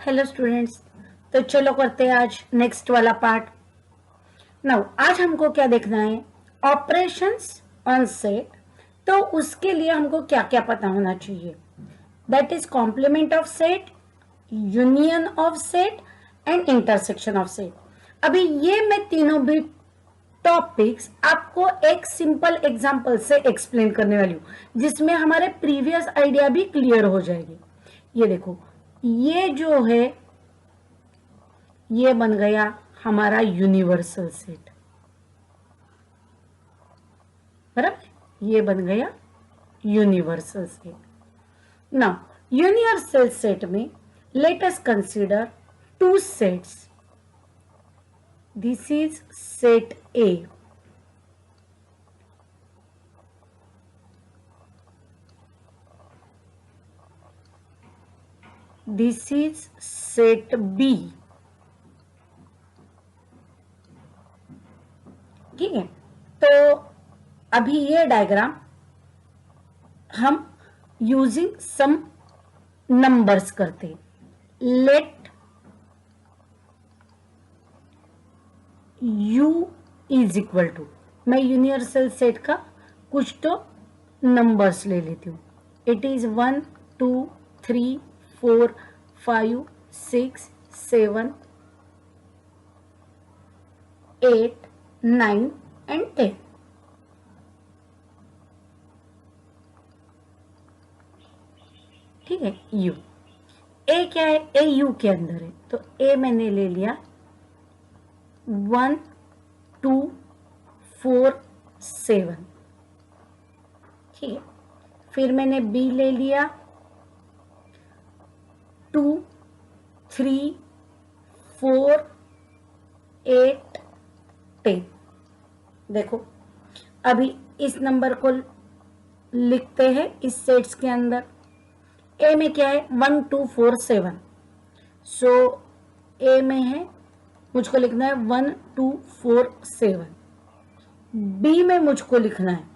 Hello students. तो चलो करते हैं आज नेक्स्ट वाला पार्ट। नाउ आज हमको क्या देखना है, ऑपरेशंस ऑन सेट। तो उसके लिए हमको क्या क्या पता होना चाहिए, that is complement of set, union of set and intersection of set. अभी ये मैं तीनों भी टॉपिक्स आपको एक सिंपल एग्जांपल से एक्सप्लेन करने वाली हूँ, जिसमें हमारे प्रीवियस आइडिया भी क्लियर हो जाएगी। ये देखो, ये जो है ये बन गया हमारा यूनिवर्सल सेट, बराबर। ये बन गया universal set. Now universal set में let us consider two sets. This is set A, this is set B. ठीक है, तो अभी ये डायग्राम हम यूजिंग सम नंबर्स करते। Let u is equal to, मैं यूनिवर्सल सेट का कुछ तो नंबर्स ले लेती हूँ। It is 1 2 3 4 5 6 7 8 9 and 10। ठीक है, u ए क्या है, ए यू के अंदर है, तो ए मैंने ले लिया 1 2 4 7। ठीक है, फिर मैंने बी ले लिया 2 3 4 8 10। देखो, अभी इस नंबर को लिखते हैं इस सेट्स के अंदर। ए में क्या है, 1 2 4 7। सो ए में है, मुझको लिखना है 1 2 4 7। बी में मुझको लिखना है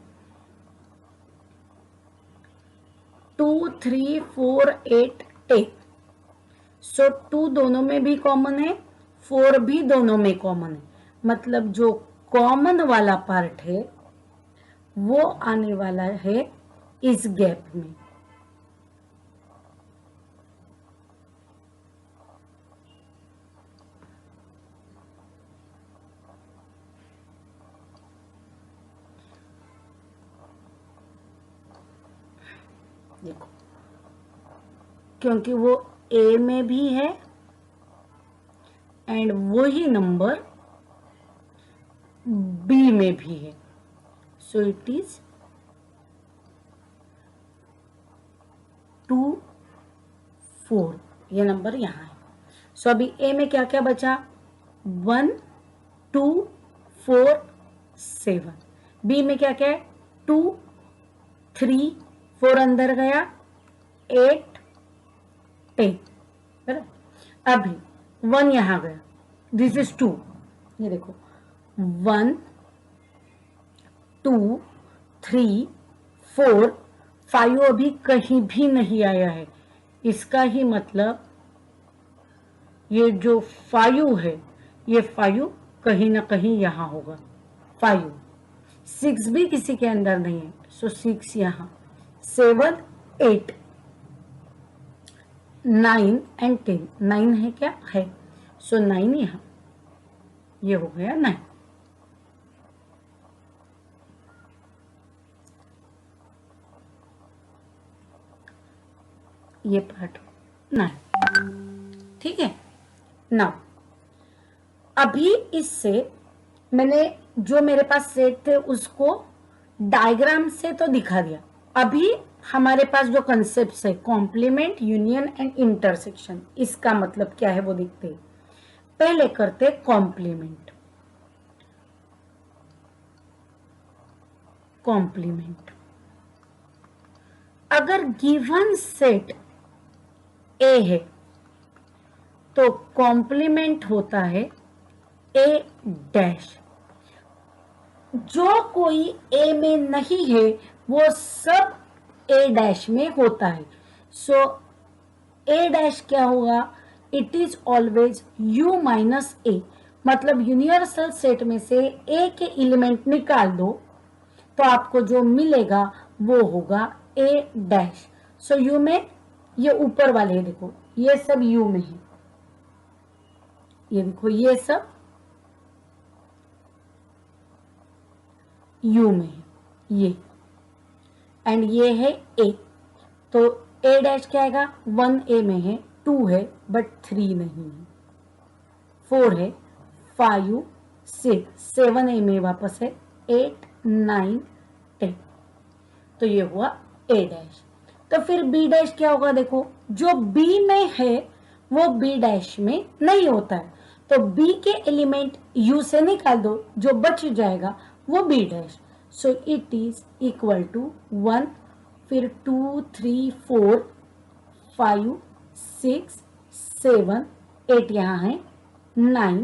2 3 4 8 10। सो 2 दोनों में भी कॉमन है, 4 भी दोनों में कॉमन है, मतलब जो कॉमन वाला पार्ट है वो आने वाला है इस गैप में। देखो, क्योंकि वो ए में भी है एंड वही नंबर बी में भी है, सो इट इज 2 4। ये नंबर यहाँ है। सो अभी ए में क्या क्या बचा, 1 2 4 7। बी में क्या क्या है, 2 3 4 अंदर गया 8 10, बराबर। अभी 1 यहां गया, दिस इज 2। ये देखो 1 2 3 4 5 अभी कहीं भी नहीं आया है। इसका ही मतलब ये जो 5 है, ये 5 कहीं ना कहीं यहां होगा। 5 6 भी किसी के अंदर नहीं है, सो 6 यहां, 7 8 9 एंड 10। 9 है क्या है, सो 9 यहां, ये हो गया 9। ये पार्ट 9। ठीक है, नाउ अभी इससे मैंने जो मेरे पास सेट थे उसको डायग्राम से तो दिखा दिया। अभी हमारे पास जो कंसेप्ट है कॉम्प्लीमेंट, यूनियन एंड इंटरसेक्शन, इसका मतलब क्या है वो देखते हैं। पहले करते कॉम्प्लीमेंट। कॉम्प्लीमेंट, अगर गिवन सेट ए है तो कॉम्प्लीमेंट होता है ए डैश। जो कोई ए में नहीं है वो सब ए डैश में होता है। सो ए डैश क्या होगा, it is always u minus A, मतलब यूनिवर्सल सेट में से ए के एलिमेंट निकाल दो तो आपको जो मिलेगा वो होगा ए डैश। सो यू में ये ऊपर वाले हैं, देखो ये सब यू में है, ये देखो ये सब यू में है ये, एंड ये है ए। तो ए डैश क्या आएगा, 1 ए में है, 2 है बट 3 नहीं है, 4 है, 5 6 7 ए में वापस है, 8 9 10। तो ये हुआ ए डैश। तो फिर बी डैश क्या होगा, देखो जो बी में है वो बी डैश में नहीं होता है, तो बी के एलिमेंट यू से निकाल दो, जो बच जाएगा वो B dash. So it is equal to 1, फिर 2 3 4 5 6 7 8 यहाँ है, 9,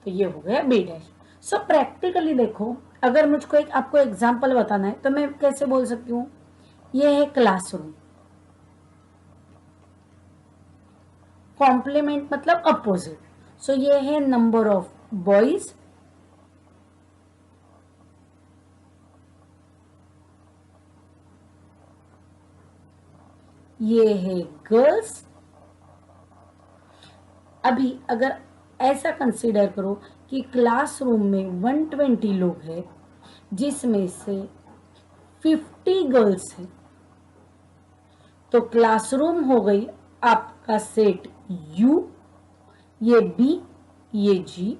तो ये हो गया बी डैश। सो प्रैक्टिकली देखो, अगर मुझको एक आपको एग्जांपल बताना है तो मैं कैसे बोल सकती हूँ, ये है क्लासरूम, कॉम्प्लीमेंट मतलब अपोजिट। सो ये है नंबर ऑफ बॉयज, ये है गर्ल्स। अभी अगर ऐसा कंसीडर करो कि क्लासरूम में 120 लोग हैं, जिसमें से 50 गर्ल्स हैं, तो क्लासरूम हो गई आपका सेट U, ये B, ये G।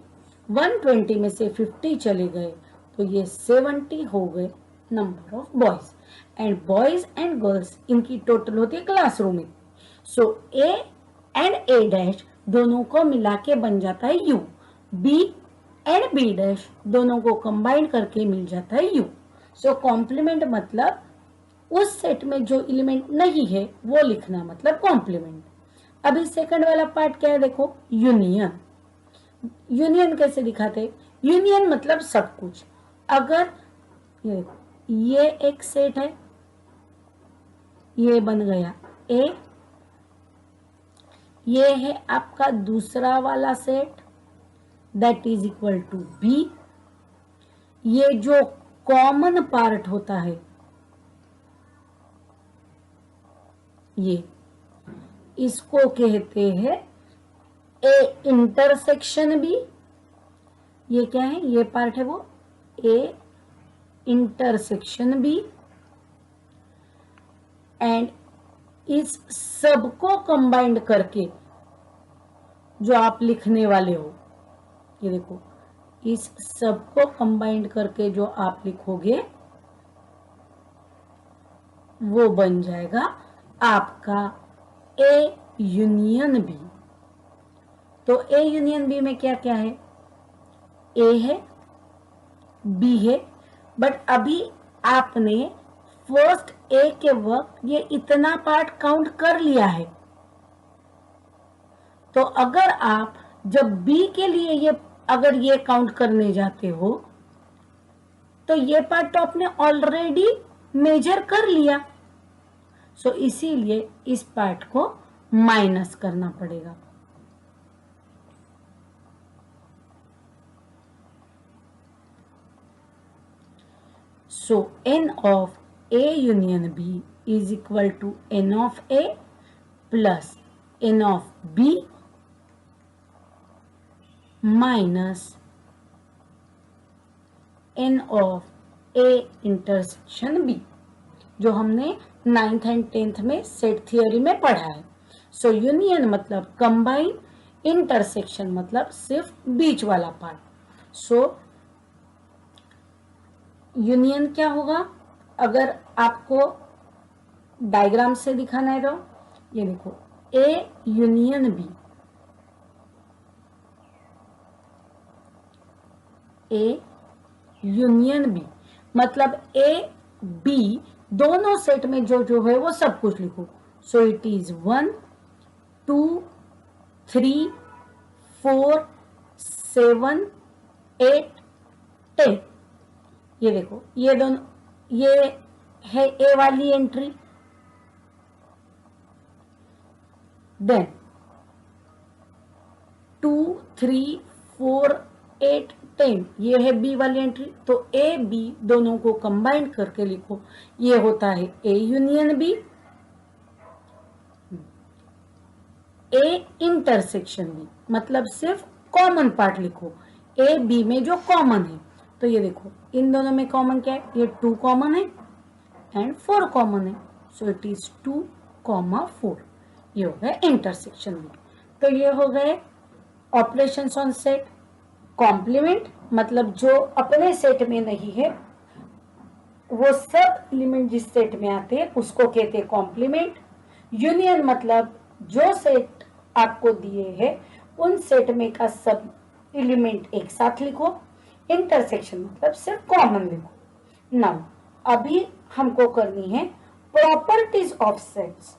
120 में से 50 चले गए तो ये 70 हो गए number of boys, and boys and girls इनकी टोटल होती है क्लासरूम में। सो A एंड A डैश दोनों को मिला के बन जाता है U, B and B dash दोनों को कंबाइन करके मिल जाता है U। सो कॉम्प्लीमेंट मतलब उस सेट में जो एलिमेंट नहीं है वो लिखना, मतलब कॉम्प्लीमेंट। अभी सेकंड वाला पार्ट क्या है, देखो यूनियन। यूनियन कैसे दिखाते, यूनियन मतलब सब कुछ। अगर ये एक सेट है, ये बन गया A, ये है आपका दूसरा वाला set that is equal to B। ये जो कॉमन पार्ट होता है ये, इसको कहते हैं ए इंटरसेक्शन बी। ये क्या है, ये पार्ट है वो ए इंटरसेक्शन बी, एंड इस सब को कंबाइंड करके जो आप लिखने वाले हो, ये देखो इस सब को कंबाइंड करके जो आप लिखोगे वो बन जाएगा आपका ए यूनियन बी। तो ए यूनियन बी में क्या क्या है, ए है, बी है, बट अभी आपने फर्स्ट ए के वक्त ये इतना पार्ट काउंट कर लिया है, तो अगर आप जब बी के लिए ये अगर ये काउंट करने जाते हो तो ये पार्ट तो आपने ऑलरेडी मेजर कर लिया। सो इसीलिए इस पार्ट को माइनस करना पड़ेगा। So n of A union B is equal to n of A plus n of B minus n of A intersection B, जो हमने 9th एंड 10th में सेट थियोरी में पढ़ा है। सो यूनियन मतलब कंबाइन, इंटरसेक्शन मतलब सिर्फ बीच वाला पार्ट। सो यूनियन क्या होगा, अगर आपको डायग्राम से दिखाना है तो ये देखो A union B, A union B मतलब ए बी दोनों सेट में जो जो है वो सब कुछ लिखो। सो इट इज 1 2 3 4 7 8 10। ये देखो ये दोनों, ये है ए वाली एंट्री, देन 3 4 8 10 ये है बी वाली एंट्री। तो ए बी दोनों को कंबाइन करके लिखो, ये होता है A union B, A intersection B, मतलब सिर्फ कॉमन पार्ट लिखो ए बी में जो कॉमन है। तो ये देखो इन दोनों में कॉमन क्या है, ये 2 कॉमन है एंड 4 कॉमन है, सो इट इज 2, 4, ये हो गया इंटरसेक्शन बी। तो ये हो गए ऑपरेशंस ऑन सेट। कॉम्प्लीमेंट मतलब जो अपने सेट में नहीं है, वो सब एलिमेंट जिस सेट में आते हैं उसको कहते हैं कॉम्प्लीमेंट। यूनियन मतलब जो सेट आपको दिए हैं उन सेट में का सब एलिमेंट एक साथ लिखो। इंटरसेक्शन मतलब सिर्फ कॉमन लिखो। नाउ अभी हमको करनी है प्रॉपर्टीज ऑफ सेट्स।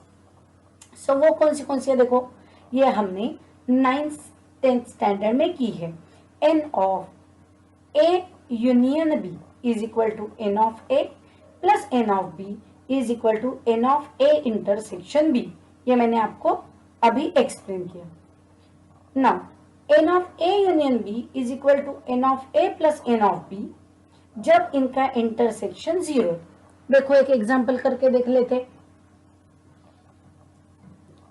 सो वो कौन सी है देखो, ये हमने 9th 10th स्टैंडर्ड में की है। n of a union b is equal to n of a plus n of b is equal to n of a intersection b। ये मैंने आपको अभी एक्सप्लेन किया। Now n of a union b is equal to n of a plus n of b जब इनका intersection 0। देखो एक example करके देख लेते,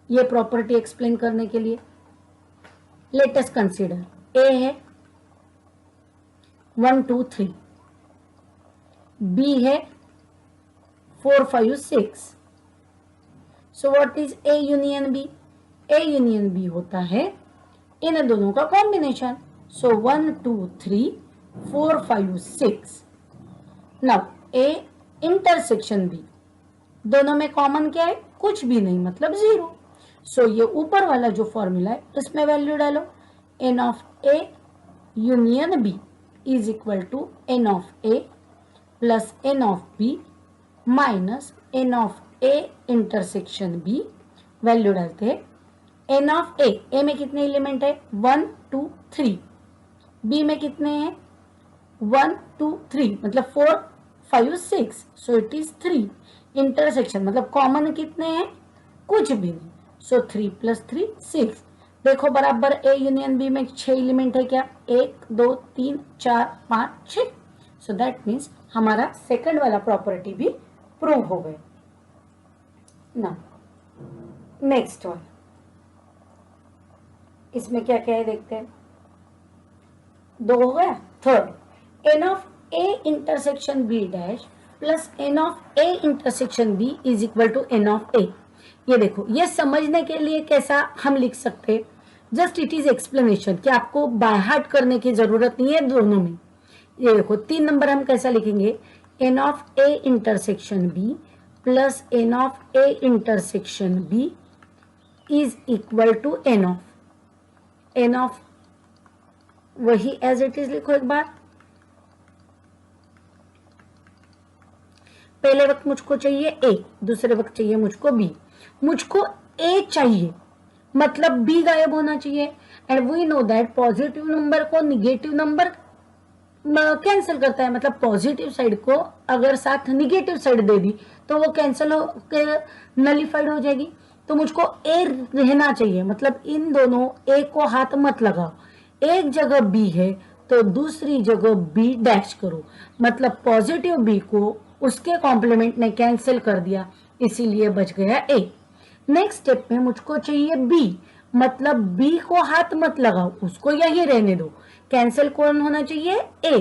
ये प्रॉपर्टी एक्सप्लेन करने के लिए। लेट अस कंसीडर a है 1 2 3, b है 4 5 6। So what is a union b? a union b होता है इन दोनों का combination. So 1 2 3 4 5 6। Now a intersection b, दोनों में कॉमन क्या है, कुछ भी नहीं मतलब 0। सो ये ऊपर वाला जो फॉर्मूला है इसमें वैल्यू डालो, n of a union b is equal to n of a plus n of b minus n of a intersection b। Value डालते हैं n ऑफ a में कितने एलिमेंट है 1 2 3, b में कितने हैं 1 2 3 मतलब 4 5 6, सो इट इज 3। इंटरसेक्शन मतलब कॉमन कितने हैं, कुछ भी नहीं, सो 3 प्लस 3 6। देखो बराबर ए यूनियन बी में 6 एलिमेंट है क्या, 1 2 3 4 5 6। सो दैट मीन्स हमारा सेकंड वाला प्रॉपर्टी भी प्रूव हो गया ना। नेक्स्ट वन, इसमें क्या क्या है देखते हैं। 2 हो गया। Third, n of a intersection b dash plus n of a intersection b is equal to n of a। ये देखो ये समझने के लिए कैसा हम लिख सकते हैं, जस्ट इट इज एक्सप्लेनेशन कि आपको बाय हार्ट करने की जरूरत नहीं है दोनों में। ये देखो 3 नंबर हम कैसा लिखेंगे, n of a intersection b plus n of a intersection b is equal to n of वही एज इट इज लिखो एक बार। पहले वक्त मुझको चाहिए a, दूसरे वक्त चाहिए मुझको b। मुझको a चाहिए मतलब b गायब होना चाहिए, and we know that positive number को निगेटिव नंबर कैंसिल करता है। मतलब पॉजिटिव साइड को अगर साथ निगेटिव साइड दे दी तो वो कैंसिल हो के नलीफाइड हो जाएगी। तो मुझको a रहना चाहिए, मतलब इन दोनों a को हाथ मत लगाओ, एक जगह b है तो दूसरी जगह b डैश करो, मतलब पॉजिटिव b को उसके कॉम्प्लीमेंट ने कैंसिल कर दिया, इसीलिए बच गया a। नेक्स्ट स्टेप में मुझको चाहिए b, मतलब b को हाथ मत लगाओ, उसको यही रहने दो, कैंसिल कौन होना चाहिए a।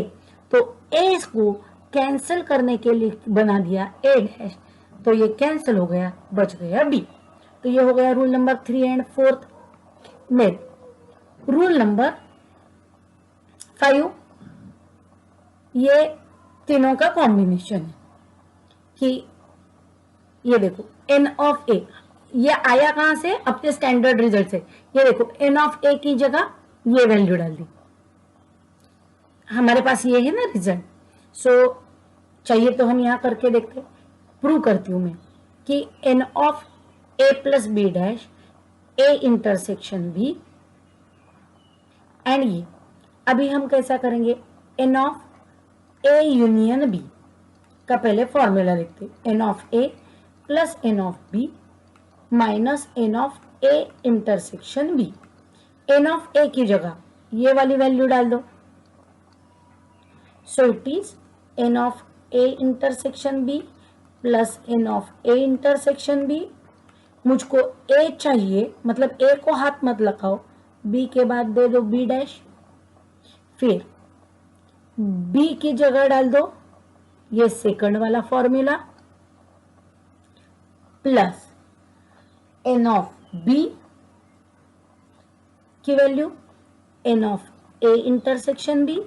तो a को कैंसिल करने के लिए बना दिया a डैश, तो ये कैंसिल हो गया, बच गया b। तो ये हो गया रूल नंबर 3 एंड 4। में रूल नंबर 5, ये तीनों का कॉम्बिनेशन है कि ये देखो n ऑफ a, ये आया कहां से, अपने स्टैंडर्ड रिजल्ट से। ये देखो n ऑफ a की जगह ये वैल्यू डाल दी, हमारे पास ये है ना रिजल्ट। सो चाहिए तो हम यहां करके देखते, प्रूव करती हूं मैं कि n of a plus B dash a intersection b, and ये अभी हम कैसा करेंगे, n of a union b का पहले फॉर्मूला लिखते, n of a plus n of b minus n of a intersection b। N of A की जगह ये वाली वैल्यू डाल दो। So it is N of A intersection B plus N of A intersection B. मुझको A चाहिए, मतलब ए को हाथ मत लगाओ, बी के बाद दे दो बी डैश, फिर बी की जगह डाल दो ये सेकंड वाला formula plus N of B की value N of A intersection B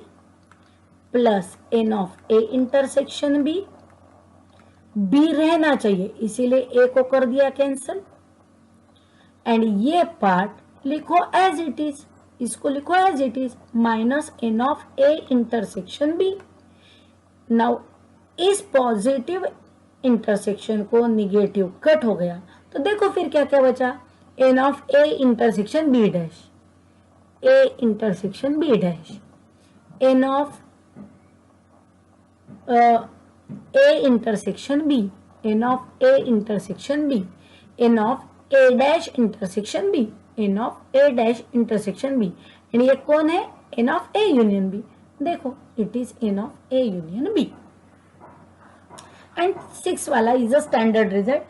plus N of A intersection B. B रहना चाहिए इसीलिए ए को कर दिया कैंसिल, एंड ये पार्ट लिखो एज इट इज, इसको लिखो as it is minus N of A intersection B. Now इस पॉजिटिव इंटरसेक्शन को निगेटिव कट हो गया, तो देखो फिर क्या क्या बचा, N of A intersection B dash, A intersection B dash, N of A intersection B, N of A intersection B, N of A dash intersection B, N of A dash intersection B, and ये कौन है, N of A union B. देखो it is N of A union B. And 6 वाला is a standard result.